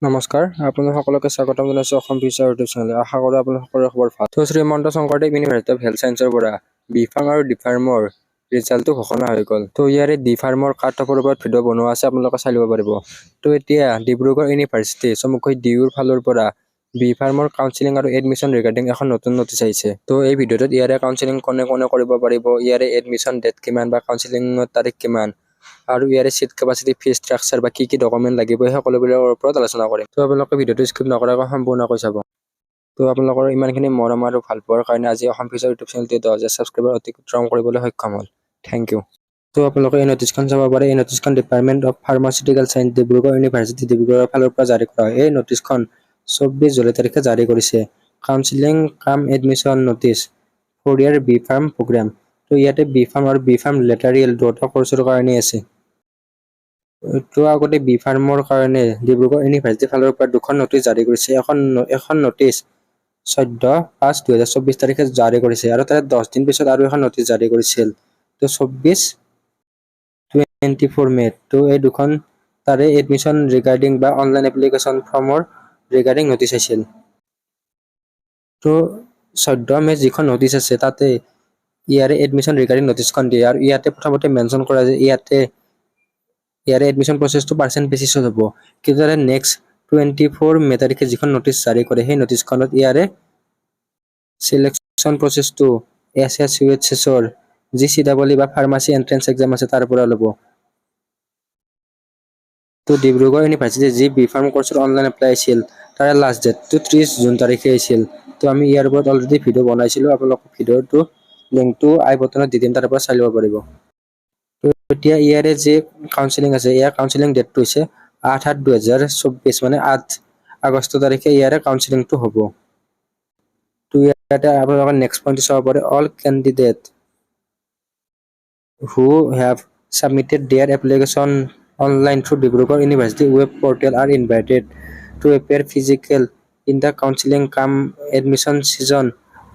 নমস্কাৰ, আপোনালোক সকলোকে স্বাগতম জনাইছোঁ অসম ফিউচাৰ ইউটিউব চেনেললৈ। আশা কৰোঁ আপোনালোক সকলোৰে খবৰ ভাল। তো Srimanta Sankardev university of health ছায়েন্সৰ পৰা বি.ফাৰ্ম আৰু ডি.ফাৰ্মৰ ৰিজাল্টটো ঘোষণা হৈ গ'ল। তো ইয়াৰে ডি.ফাৰ্মৰ কাট অফৰ ওপৰত ভিডিঅ' বনোৱা আছে, আপোনালোকে চাই ল'ব পাৰিব। তো এতিয়া ডিব্ৰুগড় ইউনিভাৰ্চিটি চমুকৈ ডিউৰ ফালৰ পৰা বি.ফাৰ্মৰ কাউন্সেলিং আৰু এডমিশ্যন ৰিগাৰ্ডিং এখন নতুন নটিচ আহিছে। তো এই ভিডিঅ'টোত ইয়াৰে কাউন্সেলিং কোনে কোনে কৰিব পাৰিব, ইয়াৰে এডমিশ্যন ডেট কিমান বা কাউন্সেলিঙৰ তাৰিখ কিমান, আৰু ইয়াৰে চিট কেপাচিটি, ফি ষ্ট্ৰাকচাৰ বা কি ডকুমেণ্ট লাগিব সেই সকলোবোৰৰ ওপৰত আলোচনা কৰিম। তো আপোনালোকে ভিডিঅ'টো স্কিপ নকৰাকৈ সম্পূৰ্ণকৈ চাব। তো আপোনালোকৰ ইমানখিনি মৰম আৰু ভাল পোৱাৰ কাৰণে আজি অসম ফিউচাৰ ইউটিউব চেনেলটো 10,000 ছাবস্ক্ৰাইবাৰ অতিক্ৰম কৰিবলৈ সক্ষম হ'ল। Thank you. তো আপোনালোকে এই নটিচখন চাব পাৰে। এই নটিচখন department of pharmaceutical science Dibrugarh university ডিব্ৰুগড়ৰ ফালৰ পৰা জাৰি কৰা হয়। এই নটিচখন 24 জুলাই তাৰিখে জাৰি কৰিছে। Counselling cum admission notice for year B pharm programme. তো ইয়াতে বি.ফাৰ্ম আৰু বি.ফাৰ্ম লেটাৰিয়েল দুটা কৰ্চৰ কাৰণে আছে। তো আগতে বি.ফাৰ্মৰ কাৰণে ডিব্ৰুগড় ইউনিভাৰ্চিটিৰ ফালৰ পৰা দুখন নটিচ জাৰি কৰিছে। এখন নটিচ 14/5/2024 তাৰিখে জাৰি কৰিছে, আৰু তাৰে 10 দিন পিছত আৰু এখন নটিচ জাৰি কৰিছিল। তো 24 মেত। তো এই দুখন তাৰে এডমিশ্যন ৰিগাৰ্ডিং বা অনলাইন এপ্লিকেশ্যন ফৰ্মৰ ৰিগাৰ্ডিং নটিচ আহিছিল। তো 14 মেত যিখন নটিচ আছে তাতে ইয়াৰে এডমিশ্যন ৰিগাৰ্ডিং নটিচখন দিয়ে, আৰু ইয়াতে প্ৰথমতে মেনশ্যন কৰা যে ইয়াৰে এডমিশ্যন প্ৰচেছটো পাৰ্চেণ্ট বেচিছত হ'ব। কিন্তু তাৰে নেক্সট 24 মে তাৰিখে যিখন নটিচ জাৰি কৰে সেই নটিচখনত ইয়াৰে চিলেকশ্যন প্ৰচেছটো SSUHSৰ যি CEE বা ফাৰ্মাচী এণ্ট্ৰেন্স এক্সাম আছে তাৰ পৰা ল'ব। তো ডিব্ৰুগড় ইউনিভাৰ্চিটিৰ যি বি.ফাৰ্ম কৰ্চৰ অনলাইন এপ্লাই আছিল তাৰে লাষ্ট ডেটটো 30 জুন তাৰিখে আছিল। তো আমি ইয়াৰ ওপৰত অলৰেডি ভিডিঅ' বনাইছিলোঁ, আপোনালোক ভিডিঅ'টো লিংকটো আই বটনত দি দিম, তাৰ পৰা চাই ল'ব পাৰিব। তো এতিয়া ইয়াৰে যি কাউন্সেলিং আছে, ইয়াৰ কাউন্সেলিং ডেটটো হৈছে 8/8/2024, মানে 8 আগষ্ট তাৰিখে ইয়াৰে কাউন্সেলিংটো হ'ব। তো ইয়াতে আপোনালোকে নেক্সট পইণ্টটো চাব পাৰে। All candidate who have submitted their application online through Dibrugarh University web portal are invited to appear physical in the counseling cum admission season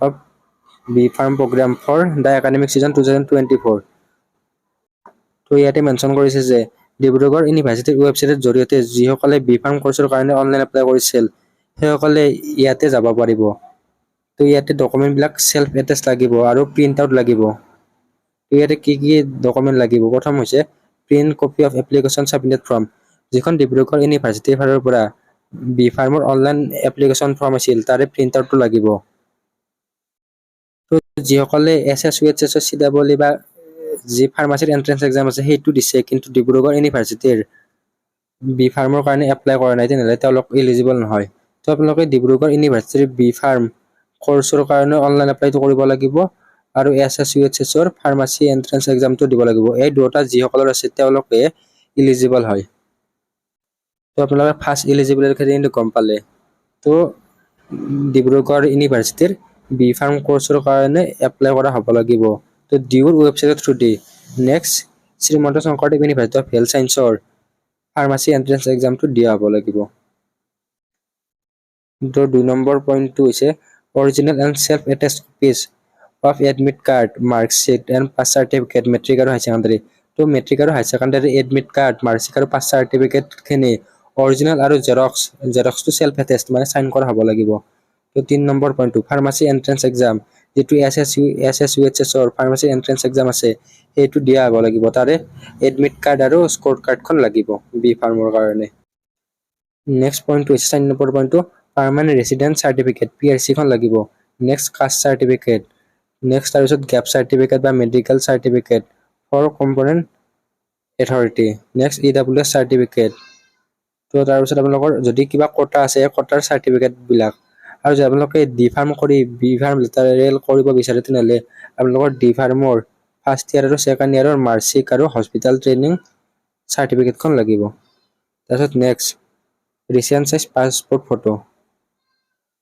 of B.Farm program for the academic season 2024. তো ইয়াতে mention কৰিছে যে ডিব্ৰুগড় ইউনিভাৰ্চিটিৰ ৱেবছাইটৰ জৰিয়তে যিসকলে বি.ফাৰ্ম কৰ্চৰ কাৰণে online apply কৰিছিল সেইসকলে ইয়াতে যাব পাৰিব। তো ইয়াতে ডকুমেণ্টবিলাক চেল্ফ এটেষ্ট লাগিব আৰু প্ৰিণ্ট আউট লাগিব। ইয়াতে কি ডকুমেণ্ট লাগিব, প্ৰথম হৈছে print copy of application submitted form, যিখন ডিব্ৰুগড় ইউনিভাৰ্চিটিৰ ফালৰ পৰা বি.ফাৰ্মৰ অনলাইন এপ্লিকেশ্যন ফৰ্ম আছিল তাৰে প্ৰিণ্ট আউটটো লাগিব। তো যিসকলে SSUHSৰ CEE বা যি ফাৰ্মাচীৰ এণ্ট্ৰেন্স এক্সাম আছে সেইটো দিছে কিন্তু ডিব্ৰুগড় ইউনিভাৰ্চিটিৰ বি.ফাৰ্মৰ কাৰণে এপ্লাই কৰা নাই, তেনেহ'লে তেওঁলোক এলিজিবল নহয়। তো আপোনালোকে ডিব্ৰুগড় ইউনিভাৰ্চিটিৰ বি.ফাৰ্ম কৰ্চৰ কাৰণে অনলাইন এপ্লাইটো কৰিব লাগিব, আৰু SSUHSৰ ফাৰ্মাচী এণ্ট্ৰেন্স এক্সামটো দিব লাগিব। এই দুটা যিসকলৰ আছে তেওঁলোকে ইলিজিবল হয়। তো আপোনালোকে ফাৰ্ষ্ট ইলিজিবিলিটি কিন্তু গম পালে। তো ডিব্ৰুগড় ইউনিভাৰ্চিটিৰ বি.ফাৰ্ম কৰ্চৰ কাৰণে এপ্লাই কৰা হ'ব লাগিব। তো ডিউৰ ৱেবছাইটৰ through the next Srimanta Sankardev university of health ছায়েন্সৰ ফাৰ্মাচী এণ্ট্ৰেন্স এক্সামটো দিয়া হ'ব লাগিব। তো 2 নম্বৰ পইণ্টটো হৈছে original and self attach copies of admit card, marksheet and pass certificate, matric আৰু হাই ছেকেণ্ডাৰী। তো মেট্ৰিক আৰু হাই ছেকেণ্ডাৰী এডমিট কাৰ্ড, মাৰ্কশ্বিট আৰু পাছ চাৰ্টিফিকেটখিনি অৰিজিনেল আৰু জেৰক্সটো চেল্ফ এটেষ্ট মানে চাইন কৰা হ'ব লাগিব। তো 3 নম্বৰ পইণ্টটো ফাৰ্মাচী এণ্ট্ৰেন্স এক্সাম, যিটো SSUHSৰ ফাৰ্মাচী এণ্ট্ৰেন্স এক্সাম আছে সেইটো দিয়া হ'ব লাগিব। তাৰে এডমিট কাৰ্ড আৰু স্ক'ৰ কাৰ্ডখন লাগিব বি.ফাৰ্মৰ কাৰণে। নেক্সট পইণ্টটো হৈছে 4 নম্বৰ পইণ্টটো পাৰ্মানেণ্ট ৰেচিডেণ্ট চাৰ্টিফিকেট, PRC খন লাগিব। নেক্সট কাষ্ট চাৰ্টিফিকেট, নেক্সট তাৰপিছত গেপ চাৰ্টিফিকেট বা medical certificate for competent authority, next EWS certificate. তো তাৰপিছত আপোনালোকৰ যদি কিবা কোটা আছে কোটাৰ চাৰ্টিফিকেটবিলাক, আৰু যদি আপোনালোকে ডি.ফাৰ্ম কৰি বি.ফাৰ্ম লেটাৰিয়েল কৰিব বিচাৰে তেনেহ'লে আপোনালোকৰ ডি.ফাৰ্মৰ ফাৰ্ষ্ট ইয়াৰ আৰু ছেকেণ্ড ইয়াৰৰ মাৰ্কশ্বিট আৰু হস্পিটেল ট্ৰেইনিং চাৰ্টিফিকেটখন লাগিব। তাৰপিছত next recent size passport photo.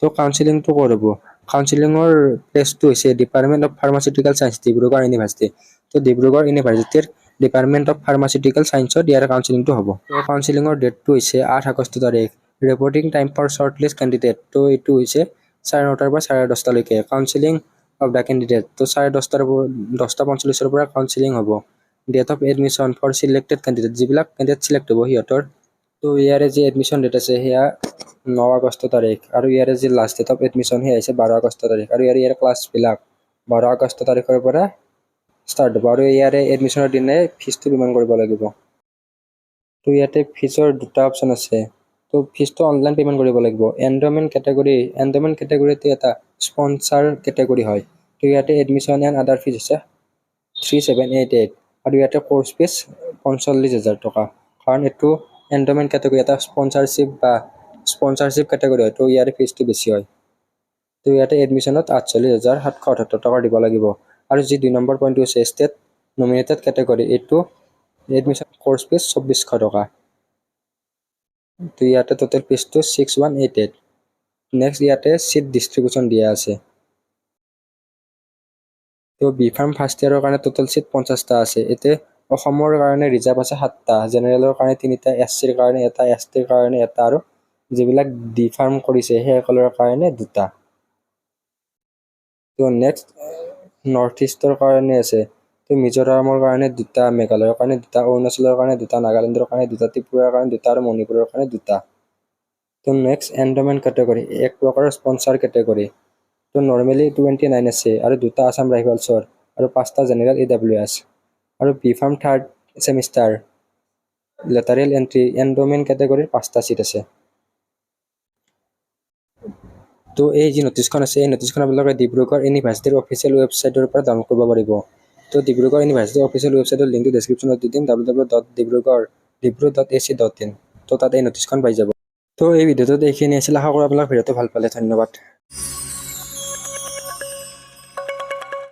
তো কাউন্সেলিংটো ক'ত হ'ব? কাউন্সেলিঙৰ প্লেচটো হৈছে department of pharmaceutical science Dibrugarh university. তো ডিব্ৰুগড় ইউনিভাৰ্চিটিৰ ডিপাৰ্টমেণ্ট অফ ফাৰ্মাচিউটিকেল ছায়েন্সত ইয়াৰ কাউন্সেলিংটো হ'ব। তো কাউন্সেলিঙৰ ডেটটো হৈছে 8 আগষ্ট তাৰিখ। Reporting time for short list candidate, তো এইটো হৈছে 9:30 পৰা 10:30 লৈকে। কাউন্সেলিং অফ দ্য কেণ্ডিডেট, তো 10:45 পৰা কাউন্সেলিং হ'ব। Date of admission for selected candidate, যিবিলাক কেণ্ডিডেট চিলেক্ট হ'ব সিহঁতৰ তো ইয়াৰে যি এডমিশ্যন ডেট আছে সেয়া 9 আগষ্ট তাৰিখ আৰু ইয়াৰে যি লাষ্ট ডেট অফ এডমিশ্যন সেয়া হৈছে 12 আগষ্ট তাৰিখ আৰু ইয়াৰ ক্লাছবিলাক 12 আগষ্ট তাৰিখৰ পৰা ষ্টাৰ্ট হ'ব আৰু ইয়াৰে এডমিশ্যনৰ দিনাই ফিজটো পে'মেণ্ট কৰিব লাগিব। তো ইয়াতে ফিজৰ দুটা অপশ্যন আছে। তো ফিজটো অনলাইন পে'মেণ্ট কৰিব লাগিব। এণ্ডমেণ্ট কেটেগৰীটো এটা স্পনচাৰ কেটেগৰী হয়। তো ইয়াতে এডমিশ্যন এণ্ড আদাৰ ফিজ আছে 3788 আৰু ইয়াতে কোৰ্চ ফিজ 45,000 টকা। কাৰণ এইটো এণ্ডমেণ্ট কেটেগৰী এটা স্পনচাৰশ্বিপ কেটেগৰী হয়, তো ইয়াৰে ফিজটো বেছি হয়। তো ইয়াতে এডমিশ্যনত 48,778 টকা দিব লাগিব। আৰু যি 2 নম্বৰ পইণ্টটো হৈছে ষ্টেট নমিনেটেড কেটেগৰী, এইটো এডমিশ্যন কোৰ্চ ফিজ 2400 টকা। তো ইয়াতে টোটেল ফিজটো 6188। নেক্সট ইয়াতে চিট ডিষ্ট্ৰিবিউশ্যন দিয়া আছে। তো বি ফাৰ্ম ফাৰ্ষ্ট ইয়াৰৰ কাৰণে টোটেল চিট 50টা আছে। এতে অসমৰ কাৰণে ৰিজাৰ্ভ আছে 7টা, জেনেৰেলৰ কাৰণে 3টা, SCৰ কাৰণে 1টা, STৰ কাৰণে 1টা আৰু যিবিলাক ডি ফাৰ্ম কৰিছে সেইসকলৰ কাৰণে 2টা। তো নেক্সট নৰ্থ ইষ্টৰ কাৰণে আছে। তো মিজোৰামৰ কাৰণে 2টা, মেঘালয়ৰ কাৰণে 2টা, অৰুণাচলৰ কাৰণে 2টা, নাগালেণ্ডৰ কাৰণে 2টা, ত্ৰিপুৰাৰ কাৰণে 2টা আৰু মণিপুৰৰ কাৰণে 2টা। তো নেক্সট এণ্ডমেণ্ট কেটেগৰী, এক প্ৰকাৰৰ স্পনচাৰ কেটেগৰী। তো নৰ্মেলি 29 আছে আৰু 2টা আছাম ৰাইফলছৰ আৰু 5টা জেনেৰেল AWS আৰু B pharm third semester lateral entry এণ্ডমেণ্ট কেটেগৰীৰ 5টা চিট আছে। তো এই যি নটিচখন আছে এই নটিচখন আপোনালোকে ডিব্ৰুগড় ইউনিভাৰ্চিটিৰ অফিচিয়েল ৱেবছাইটৰ পৰা ডাউনলোড কৰিব পাৰিব। তো ডিব্ৰুগড় ইউনিভাৰ্চিটিৰ অফিচিয়েল ৱেবছাইটৰ লিংকটো ডেছক্ৰিপশ্যনত দি দিম www.dibrugarh.ac.in। তো তাত এই নটিচখন পাই যাব। তো এই ভিডিঅ'টোত এইখিনি আছিল। আশা কৰোঁ আপোনালোক ভিডিঅ'টো ভাল পালে। ধন্যবাদ।